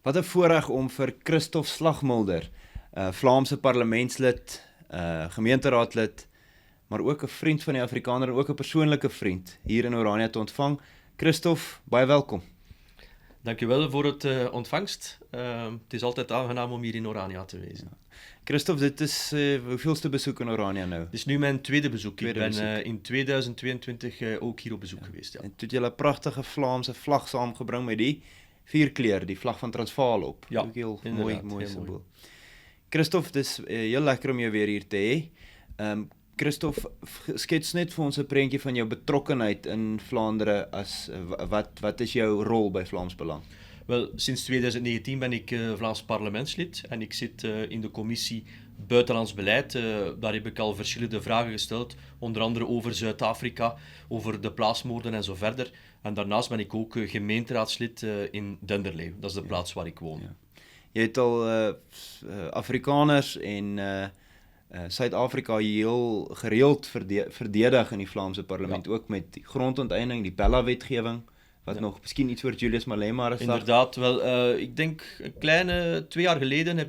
Wat 'n voorreg om vir Christof Slagmilder, Vlaamse parlementslid, gemeenteraadlid, maar ook 'n vriend van die Afrikaner en ook 'n persoonlike vriend hier in Orania te ontvang. Christof, baie welkom. Dankjewel voor het ontvangst. Het is altijd aangenaam om hier in Orania te wezen. Christof, dit is hoeveelste bezoek in Orania nou? Dit is nu mijn tweede bezoek. Ik ben in 2022 ook hier op bezoek geweest. Ja. En toe het jy 'n pragtige Vlaamse vlag saamgebring met die vierkleur, die vlag van Transvaal op. Ja, ook heel inderdaad, mooi heel symbool. Christof, dit is heel lekker om jou weer hier te hê. Christof, skets net vir ons 'n prentjie van jou betrokkenheid in Vlaandere as wat is jou rol by Vlaams Belang? Wel, sinds 2019 ben ik Vlaams parlementslid en ik zit in de commissie Buitenlands Beleid. Daar heb ik al verschillende vragen gesteld, onder andere over Zuid-Afrika, over de plaatsmoorden en zo verder. En daarnaast ben ik ook gemeenteraadslid in Denderleeuw. Dat is de plaats waar ik woon. Ja. Jy het al Afrikaners en Suid-Afrika heel gereeld verdedig in die Vlaamse parlement, ook met die grondonteiening, die Bella-wetgewing, wat nog miskien iets voor Julius Malema is. Inderdaad, wel, ik denk een kleine 2 jaar geleden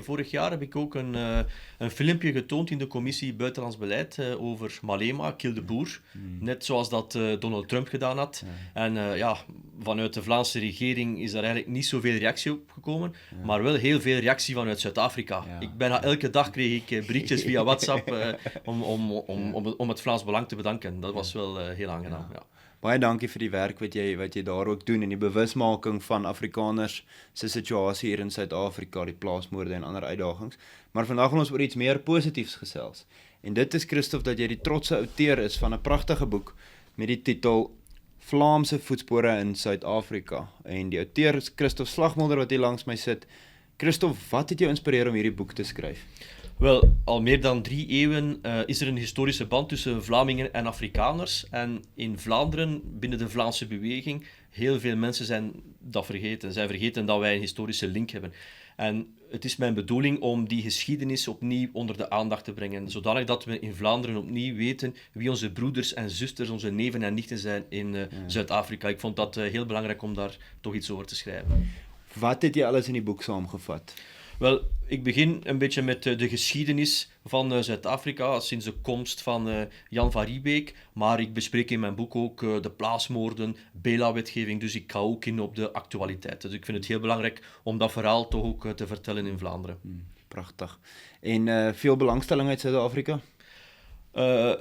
vorig jaar heb ik ook een filmpje getoond in de commissie Buitenlands Beleid over Malema, Kill de Boer. Net zoals dat Donald Trump gedaan had. Ja. En vanuit de Vlaamse regering is daar eigenlijk niet zoveel reactie op gekomen, maar wel heel veel reactie vanuit Zuid-Afrika. Ja. Bijna elke dag kreeg ik berichtjes via WhatsApp om het Vlaams Belang te bedanken. Dat was wel heel aangenaam. Ja. Baie dankie vir die werk wat jy daar ook doen en die bewusmaking van Afrikaners se situasie hier in Suid-Afrika, die plaasmoorde en ander uitdagings. Maar vandag wil ons oor iets meer positiefs gesels. En dit is, Christof, dat jy die trotse outeur is van 'n pragtige boek met die titel Vlaamse voetspore in Suid-Afrika. En die outeur is Christof Slagmilder wat hier langs my sit. Christof, wat het jou inspireer om hierdie boek te skryf? Wel, al meer dan 3 eeuwen is er een historische band tussen Vlamingen en Afrikaners. En in Vlaanderen, binnen de Vlaamse beweging, heel veel mensen zijn dat vergeten. Zij vergeten dat wij een historische link hebben. En het is mijn bedoeling om die geschiedenis opnieuw onder de aandacht te brengen, zodanig dat we in Vlaanderen opnieuw weten wie onze broeders en zusters, onze neven en nichten zijn in Zuid-Afrika. Ik vond dat heel belangrijk om daar toch iets over te schrijven. Wat het jy alles in die boek saamgevat? Wel, ik begin een beetje met de geschiedenis van Zuid-Afrika sinds de komst van Jan van Riebeeck, maar ik bespreek in mijn boek ook de plaatsmoorden, Bela-wetgeving, dus ik ga ook in op de actualiteit. Dus ik vind het heel belangrijk om dat verhaal toch ook te vertellen in Vlaanderen. Prachtig. En veel belangstelling uit Zuid-Afrika?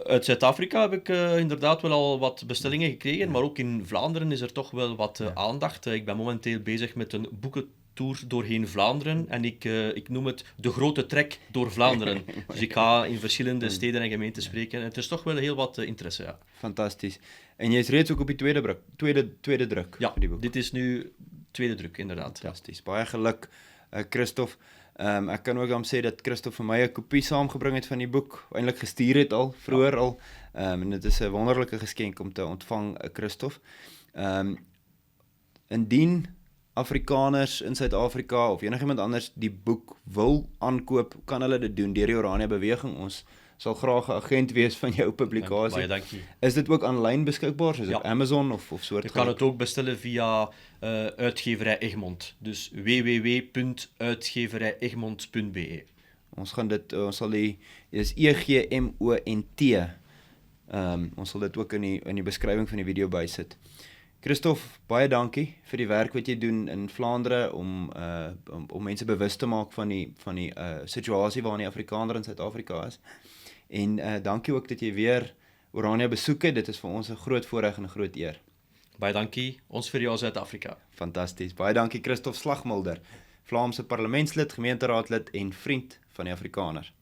Uit Zuid-Afrika heb ik inderdaad wel al wat bestellingen gekregen, maar ook in Vlaanderen is er toch wel wat aandacht. Ik ben momenteel bezig met een boekentour doorheen Vlaanderen en ik noem het de grote trek door Vlaanderen. Dus ik ga in verschillende steden en gemeenten spreken en het is toch wel heel wat interesse. Ja. Fantastisch. En jy is reeds ook op die tweede druk ja, vir die boek? Dit is nu tweede druk, inderdaad. Fantastisch. Ja. Baie geluk, Christof. Ek kan ook aan sê dat Christof vir my 'n kopie saamgebring het van die boek, eintlik gestuur het al, vroeër al. En dit is 'n wonderlike geskenk om te ontvang, Christof. Indien Afrikaners in Suid-Afrika of enigiemand anders die boek wil aankoop, kan hulle dit doen deur die Orania beweging. Ons sal graag 'n agent wees van jou publikasie. Baie dankie. Is dit ook aanlyn beskikbaar, soos op Amazon of soort? Je kan het ook bestellen via uitgeverij Egmond. Dus www.uitgeverijegmond.be. Ons sal is EGMONT. Ons sal dit ook in die beskrywing van die video bysit. Christof, baie dankie vir die werk wat jy doen in Vlaandere om mense bewus te maak van die situasie waarin die Afrikaner in Suid-Afrika is. En dankie ook dat jy weer Orania besoek het. Dit is vir ons 'n groot voorreg en 'n groot eer. Baie dankie, ons vir jou Zuid-Afrika. Fantasties. Baie dankie Christof Slagmilder, Vlaamse parlementslid, gemeenteraadlid en vriend van die Afrikaners.